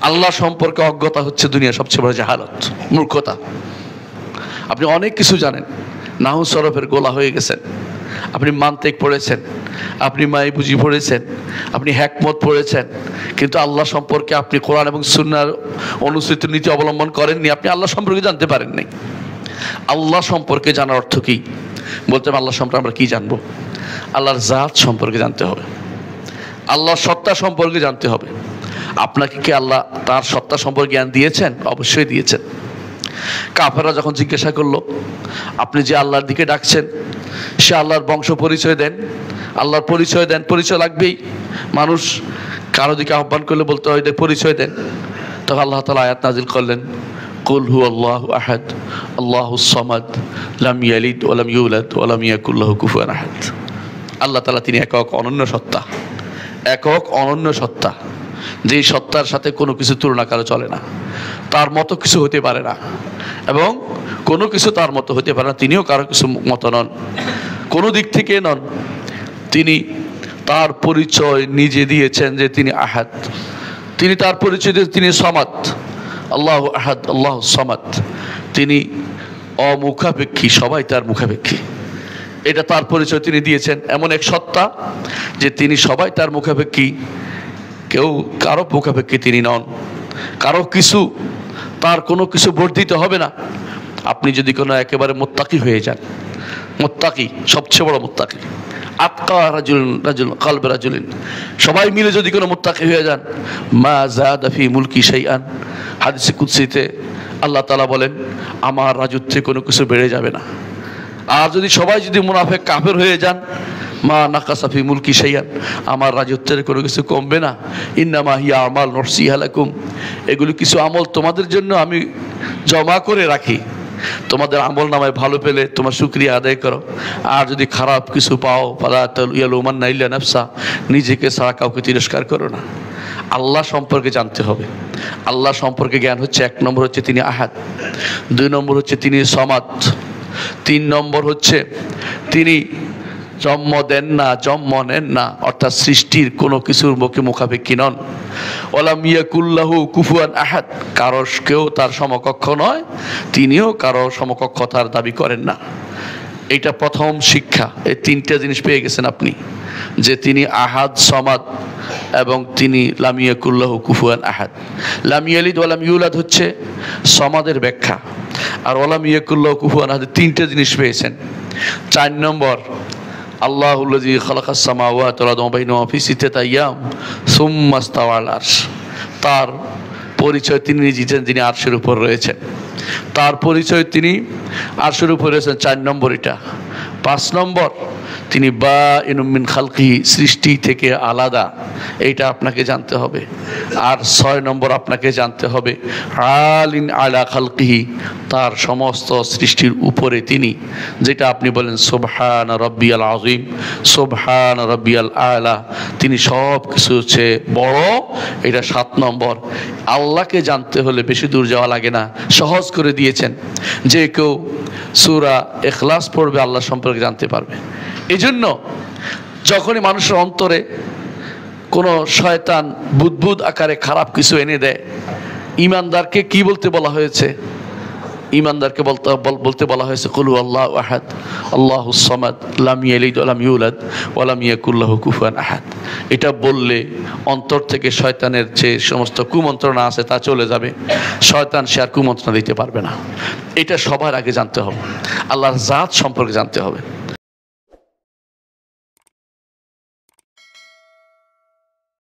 আল্লাহ সম্পর্কে অজ্ঞতা হচ্ছে দুনিয়ার সবচেয়ে বড় জাহালত, মূর্খতা। আপনি অনেক কিছু জানেন, নাহু সরফের গোলা হয়ে গেছেন, আপনি মান্তিক পড়েছেন, আপনি মাইবুজি পড়েছেন, আপনি হ্যাকমত পড়েছেন, কিন্তু আল্লাহ সম্পর্কে আপনি কোরআন এবং সুন্নাহর অনুসৃত নীতি অবলম্বন করেননি। আপনি আল্লাহ সম্পর্কে জানতে পারেননি। আল্লাহ সম্পর্কে জানার অর্থ কি? বলতে আল্লাহ সম্পর্কে আমরা কি জানবো? আল্লাহর জাত সম্পর্কে জানতে হবে, আল্লাহর সত্তা সম্পর্কে জানতে হবে। আপনাকে কি আল্লাহ তার সত্তা সম্পর্কে জ্ঞান দিয়েছেন? অবশ্যই দিয়েছেন। কাফেররা যখন জিজ্ঞাসা করলো, আপনি যে আল্লাহর দিকে ডাকছেন, সে আল্লাহর বংশ পরিচয় দেন, আল্লাহর পরিচয় দেন, পরিচয় লাগবেই। মানুষ কারো দিকে আহ্বান করলে বলতে হয় পরিচয় দেন। তখন আল্লাহ তাআলা আয়াত নাজিল করলেন, কুল হু আল্লাহু আহাদ আল্লাহুস সামাদ লাম ইয়ালিদ ওয়া লাম ইউলাদ ওয়া লাম ইয়াকুল লাহু কুফুয়ান আহাদ। আল্লাহ তাআলা তিনি একক অনন্য সত্তা, একক অনন্য সত্তা, যে সত্তার সাথে কোনো কিছু তুলনা কারো চলে না, তার মতো কিছু হতে পারে না, এবং কোনো কিছু তার মতো হতে পারে না। তিনিও কারো কিছু মতো নন, কোনো দিক থেকে নন। তিনি তার পরিচয় নিজে দিয়েছেন যে তিনি আহাদ, তিনি তার পরিচয় দিয়েছেন তিনি সামাদ, আল্লাহ আহাদ আল্লাহ সামাদ। তিনি অমুখাপেক্ষী, সবাই তার মুখাপেক্ষী, এটা তার পরিচয় তিনি দিয়েছেন। এমন এক সত্তা যে তিনি সবাই তার মুখাপেক্ষী, কেউ কারো মুখাপেক্ষী তিনি নন, কারো কিছু তার কোনো কিছু বর্ধিত হবে না। আপনি যদি কোনো একেবারে মুত্তাকি হয়ে যান, মুত্তাকি সবচেয়ে বড় মুত্তাকি, আতকা রাজুল কলবে রাজুলিন, সবাই মিলে যদি কোনো মুত্তাকি হয়ে যান, মা যাদা ফি মুলকি শাইআন, হাদিসে কুদসিতে আল্লাহ তাআলা বলেন আমার রাজত্বে কোনো কিছু বেড়ে যাবে না। আর যদি সবাই যদি মুনাফিক কাফের হয়ে যান, মা নাকাসা ফি মুলকি শাইআন, আমার রাজত্বের কোনো কিছু কমবে না। ইন্নামা হিয়া আমাল নরসিহা লাকুম, এগুলো কিছু আমল তোমাদের জন্য আমি জমা করে রাখি, তোমাদের আমল নামায় ভালো পেলে তোমার শুকরিয়া আদায় করো, আর যদি খারাপ কিছু পাও ফালা তালুমান্না ইল্লা নাফসা, নিজেকে ছাড়া কাউকে তিরস্কার করো না। আল্লাহ সম্পর্কে জানতে হবে। আল্লাহ সম্পর্কে জ্ঞান হচ্ছে, এক নম্বর হচ্ছে তিনি আহাদ, দুই নম্বর হচ্ছে তিনি সমাদ, তিন নম্বর হচ্ছে তিনি জন্ম দেন না, জন্ম নেন না, অর্থাৎ সৃষ্টির কোনো কিছুর মুখে মুখাপেক্ষী নন। ওয়ালাম ইয়াকুল লাহু কুফুয়ান আহাদ, কারো কেউ তার সমকক্ষ নয়, তিনিও কারো সমকক্ষতার দাবি করেন না। এটা প্রথম শিক্ষা। এই তিনটা জিনিস পেয়ে গেছেন আপনি, যে তিনি আহাদ, সমাদ, এবং তিনি লাম ইয়াকুল লাহু কুফুয়ান আহাদ। লাম ইয়ালিদ ওয়া লাম ইউলাদ হচ্ছে সমাদের ব্যাখ্যা, আর ওয়া লাম ইয়াকুল লাহু কুফুয়ান আহাদ, তিনটা জিনিস পেয়েছেন। চার নম্বর, আল্লাহুল্লাযী খালাকাস সামাওয়াতি ওয়াল আরদা ওয়া বাইনাহুমা ফি সিত্তাতি আইয়াম সুম্মা ইসতাওয়া আলাল আরশ, তার পরিচয় তিনি দিয়েছেন যিনি আরশের উপর রয়েছেন, তার পরিচয় তিনি আরশের উপর রয়েছেন। চার নম্বর এটা। পাঁচ নম্বর, তিনি বাইনুম মিন খালকিহি, সৃষ্টি থেকে আলাদা, এইটা আপনাকে জানতে হবে। আর ছয় নম্বর আপনাকে জানতে হবে আলিন আলা খালকিহি, তার সমস্ত সৃষ্টির উপরে তিনি, যেটা আপনি বলেন সুবহান রাব্বিয়াল আযীম, সুবহান রাব্বিয়াল আলা, তিনি সব কিছু হচ্ছে বড়। এটা সাত নম্বর। আল্লাহকে জানতে হলে বেশি দূর যাওয়া লাগে না, সহজ করে দিয়েছেন। যে কেউ সূরা ইখলাস পড়বে আল্লাহ সম্পর্কে জানতে পারবে। এই জন্য যখনই মানুষের অন্তরে কোনো শয়তান বুদবুদ আকারে খারাপ কিছু এনে দেয়, ঈমানদারকে কি বলতে বলা হয়েছে? ঈমানদারকে বলতে বলা হয়েছে কুল হু আল্লাহু আহাদ আল্লাহুস সামাদ লাম ইয়ালিদ ওয়া লাম ইউলাদ ওয়া লাম ইয়াকুল লাহু কুফুয়ান আহাদ। এটা বললে অন্তর থেকে শয়তানের যে সমস্ত কুমন্ত্রণা আছে তা চলে যাবে। শয়তান সে আর কুমন্ত্রণা দিতে পারবে না। এটা সবার আগে জানতে হবে। আল্লাহর জাত সম্পর্কে জানতে হবে।